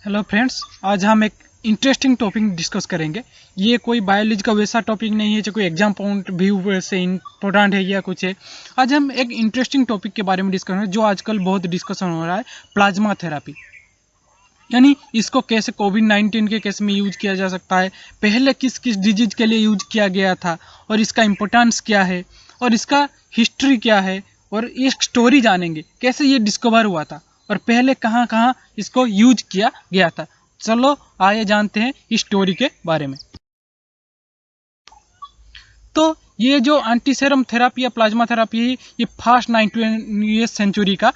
Hello friends, आज हम एक इंटरेस्टिंग टॉपिक डिस्कस करेंगे। ये कोई बायोलॉजी का वैसा टॉपिक नहीं है जो कोई एग्जाम पॉइंट व्यू से इम्पोर्टेंट है या कुछ है। आज हम एक इंटरेस्टिंग टॉपिक के बारे में डिस्कस करेंगे जो आजकल बहुत डिस्कशन हो रहा है, प्लाज्मा थेरापी। यानी इसको कैसे कोविड-19 के केस में यूज किया जा सकता है, पहले किस किस डिजीज के लिए यूज किया गया था और इसका इम्पोर्टेंस क्या है और इसका हिस्ट्री क्या है, और एक स्टोरी जानेंगे कैसे ये डिस्कवर हुआ था और पहले कहाँ कहाँ इसको यूज किया गया था। चलो आइए जानते हैं इस स्टोरी के बारे में। तो ये जो एंटीसेरम थेरापी या प्लाज्मा थेरापी है, ये फर्स्ट 19वीं सेंचुरी का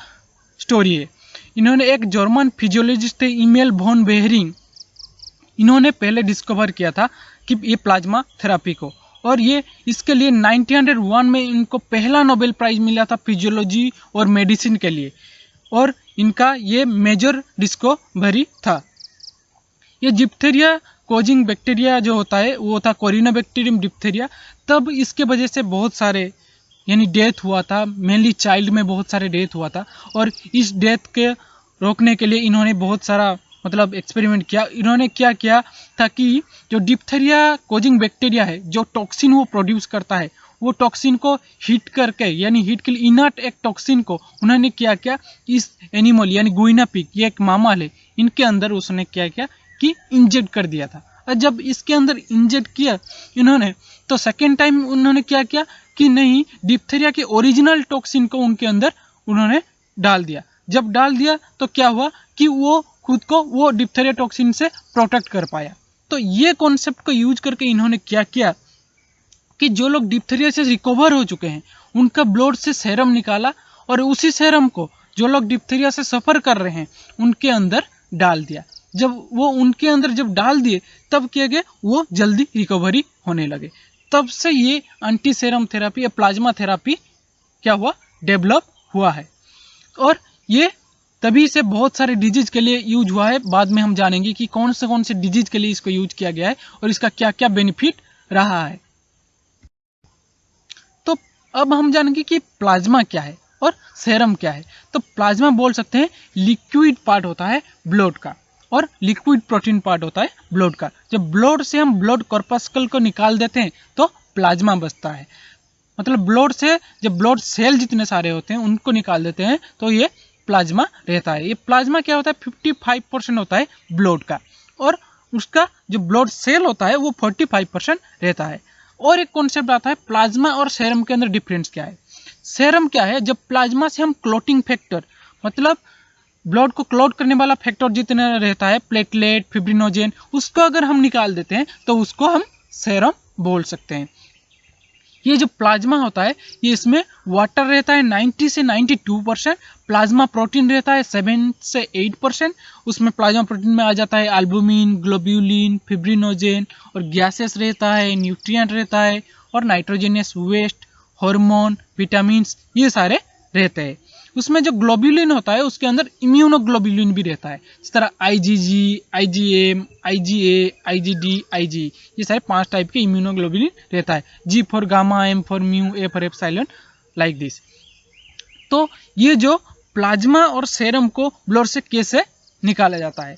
स्टोरी है। इन्होंने एक जर्मन फिजियोलॉजिस्ट थे इमेल वॉन बेहरिंग, इन्होंने पहले डिस्कवर किया था कि ये प्लाज्मा थेरापी को, और ये इसके लिए 1901 में इनको पहला नोबेल प्राइज मिला था फिजियोलॉजी और मेडिसिन के लिए, और इनका ये मेजर डिस्कवरी था। ये डिप्थेरिया कोजिंग बैक्टीरिया जो होता है वो था कोरिनोबैक्टीरियम डिप्थेरिया। तब इसके वजह से बहुत सारे यानी डेथ हुआ था, मेनली चाइल्ड में बहुत सारे डेथ हुआ था, और इस डेथ के रोकने के लिए इन्होंने बहुत सारा एक्सपेरिमेंट किया। इन्होंने क्या किया था कि जो डिप्थेरिया कोजिंग बैक्टीरिया है, जो टॉक्सिन वो प्रोड्यूस करता है, वो टॉक्सिन को हीट करके, यानी हीट के लिए इनर्ट एक टॉक्सिन को उन्होंने क्या किया, इस एनिमल यानी गुइना पिग, ये एक मामल है, इनके अंदर उसने क्या किया कि इंजेक्ट कर दिया था। और जब इसके अंदर इंजेक्ट किया इन्होंने, तो सेकेंड टाइम उन्होंने क्या किया कि नहीं, डिप्थेरिया के ओरिजिनल टॉक्सिन को उनके अंदर उन्होंने डाल दिया। जब डाल दिया तो क्या हुआ कि वो खुद को वो डिप्थेरिया टॉक्सिन से प्रोटेक्ट कर पाया। तो ये कॉन्सेप्ट को यूज करके इन्होंने क्या किया कि जो लोग डिप्थेरिया से रिकवर हो चुके हैं उनका ब्लड से सेरम निकाला, और उसी सेरम को जो लोग डिप्थेरिया से सफर कर रहे हैं उनके अंदर डाल दिया। जब वो उनके अंदर जब डाल दिए तब क्या गया, वो जल्दी रिकवरी होने लगे। तब से ये एंटीसेरम थेरापी या प्लाज्मा थेरापी क्या हुआ, डेवलप हुआ है, और ये तभी से बहुत सारे डिजीज के लिए यूज हुआ है। बाद में हम जानेंगे कि कौन से डिजीज के लिए इसको यूज किया गया है और इसका क्या क्या बेनिफिट रहा है। तो अब हम जानेंगे कि प्लाज्मा क्या है और सेरम क्या है। तो प्लाज्मा बोल सकते हैं लिक्विड पार्ट होता है ब्लड का, और लिक्विड प्रोटीन पार्ट होता है ब्लड का। जब ब्लड से हम ब्लड कॉर्पस्कल को निकाल देते हैं तो प्लाज्मा बचता है। ब्लड से जब ब्लड सेल जितने सारे होते हैं उनको निकाल देते हैं तो ये प्लाज्मा रहता है। ये प्लाज्मा क्या होता है, 55% होता है ब्लड का, और उसका जो ब्लड सेल होता है वो 45% रहता है। और एक कॉन्सेप्ट आता है प्लाज्मा और सेरम के अंदर डिफरेंस क्या है। सेरम क्या है, जब प्लाज्मा से हम क्लोटिंग फैक्टर, ब्लड को क्लॉट करने वाला फैक्टर जितना रहता है, प्लेटलेट, फिब्रिनोजेन, उसको अगर हम निकाल देते हैं तो उसको हम सेरम बोल सकते हैं। ये जो प्लाज्मा होता है ये इसमें वाटर रहता है 90 से 92%, प्लाज्मा प्रोटीन रहता है 7 से 8%। उसमें प्लाज्मा प्रोटीन में आ जाता है एल्बुमिन, ग्लोब्यूलिन, फिब्रिनोजेन, और गैसेस रहता है, न्यूट्रिएंट रहता है, और नाइट्रोजनियस वेस्ट, हार्मोन, विटामिन, ये सारे रहते हैं। उसमें जो ग्लोब्यूलिन होता है उसके अंदर इम्यूनोग्लोब्यूलिन भी रहता है, इस तरह IgG, IgM, IgA, IgD, Ig, ये सारे 5 टाइप के इम्यूनोग्लोब्यूलिन रहता है। G for gamma, M for mu, A for epsilon, like this. तो ये जो प्लाज्मा और सेरम को ब्लड से कैसे निकाला जाता है,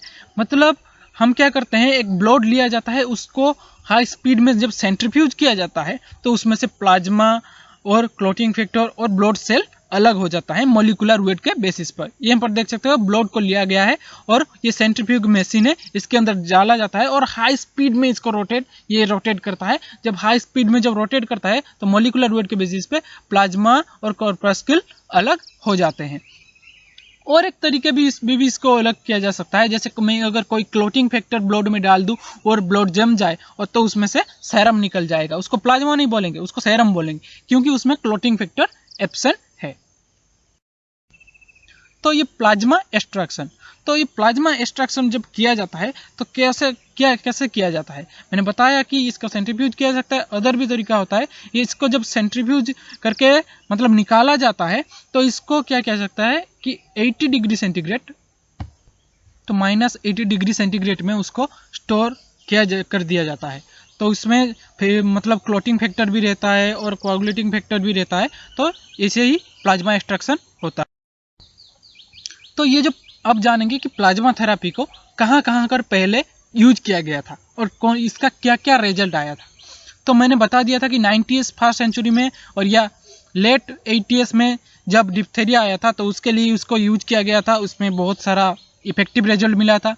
हम क्या करते हैं, एक ब्लड लिया जाता है, उसको हाई स्पीड में जब सेंट्रीफ्यूज किया जाता है तो उसमें से प्लाज्मा और क्लॉटिंग फैक्टर और ब्लड सेल अलग हो जाता है मॉलिक्यूलर वेट के बेसिस पर। यहाँ पर देख सकते हो ब्लड को लिया गया है और ये सेंट्रीफ्यूज मशीन है, इसके अंदर डाला जाता है और हाई स्पीड में इसको रोटेट करता है। जब हाई स्पीड में जब रोटेट करता है तो मॉलिक्यूलर वेट के बेसिस पे प्लाज्मा और कॉर्पस्कल अलग हो जाते हैं। और एक तरीके भी इसको अलग किया जा सकता है, जैसे मैं अगर कोई क्लोटिंग फैक्टर ब्लड में डाल दूं और ब्लड जम जाए और तो उसमें से सेरम निकल जाएगा, उसको प्लाज्मा नहीं बोलेंगे, उसको सेरम बोलेंगे, क्योंकि उसमें क्लोटिंग फैक्टर एब्सेंट है। तो ये प्लाज्मा एक्सट्रैक्शन, जब किया जाता है तो कैसे किया जाता है, मैंने बताया कि इसका सेंट्रीफ्यूज किया जाता है। अदर भी तरीका होता है, ये इसको जब सेंट्रीफ्यूज करके निकाला जाता है तो इसको क्या किया सकता है कि 80 डिग्री सेंटीग्रेड, तो -80 डिग्री सेंटीग्रेड में उसको स्टोर कर दिया जाता है। तो इसमें फिर क्लोटिंग फैक्टर भी रहता है और कोआगुलेटिंग फैक्टर भी रहता है, तो ऐसे ही प्लाज्मा एक्सट्रैक्शन होता है। तो ये जो अब जानेंगे कि प्लाज्मा थेरेपी को कहाँ कहाँ कर पहले यूज किया गया था और कौन इसका क्या क्या रिजल्ट आया था। तो मैंने बता दिया था कि 90s फर्स्ट सेंचुरी में और या लेट 80s में जब डिप्थेरिया आया था तो उसके लिए उसको यूज किया गया था, उसमें बहुत सारा इफेक्टिव रिजल्ट मिला था।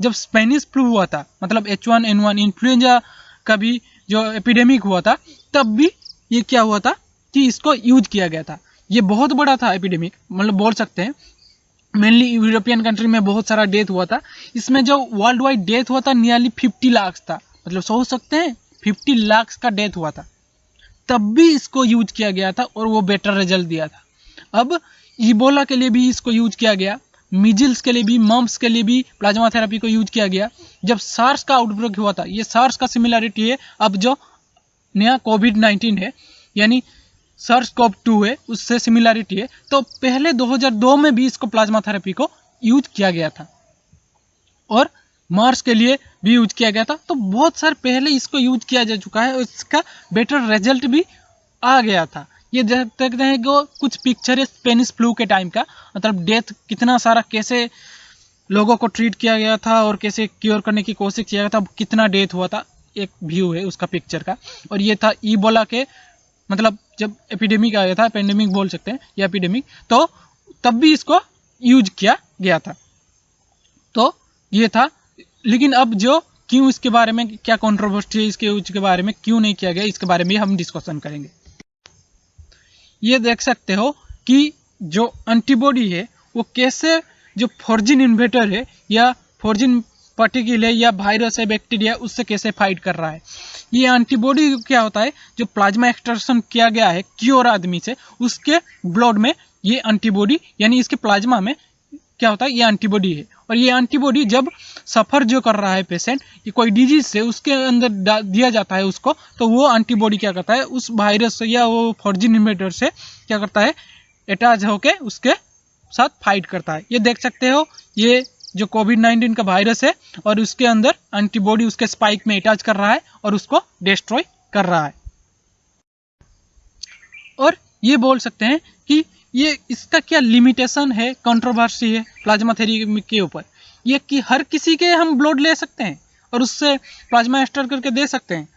जब स्पेनिश फ्लू हुआ था, मतलब H1N1 इन्फ्लुएंजा का भी जो एपिडेमिक हुआ था, तब भी ये क्या हुआ था कि इसको यूज किया गया था। ये बहुत बड़ा था एपिडेमिक, मतलब बोल सकते हैं मेनली यूरोपियन कंट्री में बहुत सारा डेथ हुआ था। इसमें जो वर्ल्ड वाइड डेथ हुआ था नियरली 50 लाख था, मतलब सोच सकते हैं 50 लाख का डेथ हुआ था, तब भी इसको यूज किया गया था और वो बेटर रिजल्ट दिया था। अब इबोला के लिए भी इसको यूज किया गया, मिजिल्स के लिए भी, मम्स के लिए भी प्लाज्मा थेरेपी को यूज किया गया। जब सार्स का आउटब्रेक हुआ था, ये सार्स का सिमिलरिटी है अब जो नया कोविड-19 है यानी SARS-CoV-2 है उससे सिमिलरिटी है। तो पहले 2002 में भी इसको प्लाज्मा थेरेपी को यूज किया गया था और मार्स के लिए भी यूज किया गया था। तो बहुत साल पहले इसको यूज किया जा चुका है और इसका बेटर रिजल्ट भी आ गया था। ये देखते हैं कि कुछ पिक्चर है स्पेनिश फ्लू के टाइम का, मतलब डेथ कितना सारा कैसे लोगों को ट्रीट किया गया था और कैसे क्योर करने की कोशिश किया गया था, कितना डेथ हुआ था, एक व्यू है उसका पिक्चर का। और ये था इबोला के, मतलब जब एपिडेमिक आया था, पेंडेमिक बोल सकते हैं या एपिडेमिक, तो तब भी इसको यूज किया गया था। तो ये था, लेकिन अब जो क्यों इसके बारे में क्या कंट्रोवर्सी है, इसके यूज के बारे में क्यों नहीं किया गया, इसके बारे में हम डिस्कशन करेंगे। ये देख सकते हो कि जो एंटीबॉडी है वो कैसे जो फॉर्जिन इन्वेटर है या फॉर्जिन पार्टिकल है या वायरस है, बैक्टीरिया, उससे कैसे फाइट कर रहा है। ये एंटीबॉडी क्या होता है, जो प्लाज्मा एक्सट्रैक्शन किया गया है क्योर आदमी से, उसके ब्लड में ये एंटीबॉडी यानी इसके प्लाज्मा में क्या होता है, ये एंटीबॉडी है। और ये एंटीबॉडी जब सफ़र जो कर रहा है पेशेंट, ये कोई डिजीज से, उसके अंदर दिया जाता है उसको, तो वो एंटीबॉडी क्या करता है, उस वायरस से या वो फॉर्जिन इन्वेटर से क्या करता है, अटैच होके उसके साथ फाइट करता है। ये देख सकते हो, ये जो कोविड-19 का वायरस है और उसके अंदर एंटीबॉडी उसके स्पाइक में अटैच कर रहा है और उसको डिस्ट्रॉय कर रहा है। और ये बोल सकते हैं कि ये इसका क्या लिमिटेशन है, कंट्रोवर्सी है प्लाज्मा थेरेपी के ऊपर, ये कि हर किसी के हम ब्लड ले सकते हैं और उससे प्लाज्मा एक्सट्रैक्ट करके दे सकते हैं,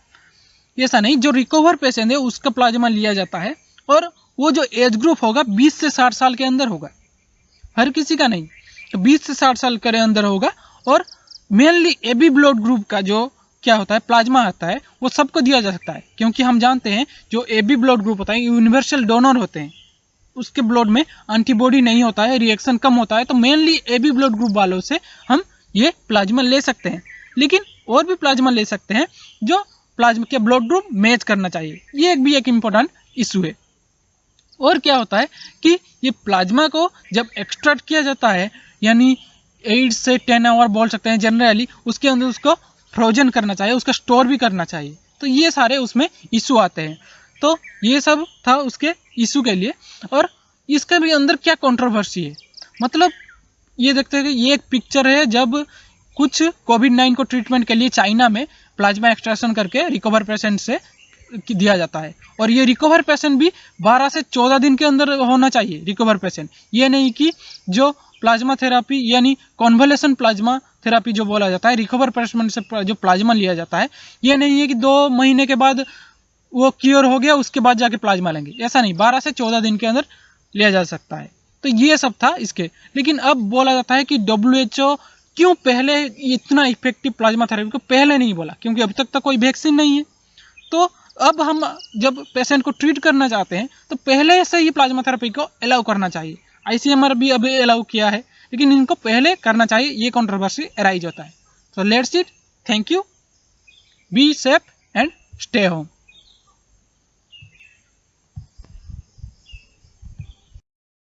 ऐसा नहीं। जो रिकवर पेशेंट है उसका प्लाज्मा लिया जाता है और वो जो एज ग्रुप होगा 20 से 60 साल के अंदर होगा, हर किसी का नहीं, तो 20 से 60 साल के अंदर होगा। और मेनली एबी ब्लड ग्रुप का जो क्या होता है प्लाज्मा आता है वो सबको दिया जा सकता है, क्योंकि हम जानते हैं जो एबी ब्लड ग्रुप होता है यूनिवर्सल डोनर होते हैं, उसके ब्लड में एंटीबॉडी नहीं होता है, रिएक्शन कम होता है, तो मेनली एबी ब्लड ग्रुप वालों से हम ये प्लाज्मा ले सकते हैं। लेकिन और भी प्लाज्मा ले सकते हैं जो प्लाज्मा के ब्लड ग्रुप मैच करना चाहिए, ये भी एक इम्पोर्टेंट इशू है। और क्या होता है कि ये प्लाज्मा को जब एक्सट्रैक्ट किया जाता है यानी 8 से 10 आवर बोल सकते हैं जनरली, उसके अंदर उसको फ्रोजन करना चाहिए, उसका स्टोर भी करना चाहिए, तो ये सारे उसमें इशू आते हैं। तो ये सब था उसके इशू के लिए। और इसके भी अंदर क्या कंट्रोवर्सी है, मतलब ये देखते हैं कि ये एक पिक्चर है जब कुछ कोविड-19 को ट्रीटमेंट के लिए चाइना में प्लाज्मा एक्सट्रैक्शन करके रिकवर पेशेंट से दिया जाता है। और ये रिकवर पेशेंट भी 12 से 14 दिन के अंदर होना चाहिए रिकवर पेशेंट, ये नहीं कि जो प्लाज्मा थेरेपी यानी कॉन्वलेशन प्लाज्मा थेरेपी जो बोला जाता है, रिकवर पेशेंट से जो प्लाज्मा लिया जाता है, ये नहीं है कि 2 महीने के बाद वो क्योर हो गया उसके बाद जाके प्लाज्मा लेंगे, ऐसा नहीं, 12 से 14 दिन के अंदर लिया जा सकता है। तो ये सब था इसके। लेकिन अब बोला जाता है कि WHO क्यों पहले इतना इफेक्टिव प्लाज्मा थेरेपी को पहले नहीं बोला, क्योंकि अभी तक तो कोई वैक्सीन नहीं है। तो अब हम जब पेशेंट को ट्रीट करना चाहते हैं तो पहले से ही प्लाज्मा थेरेपी को अलाउ करना चाहिए। ICMR भी अभी अलाउ किया है, लेकिन इनको पहले करना चाहिए, ये कंट्रोवर्सी अराइज होता है। So let's it, thank you, be safe and stay home.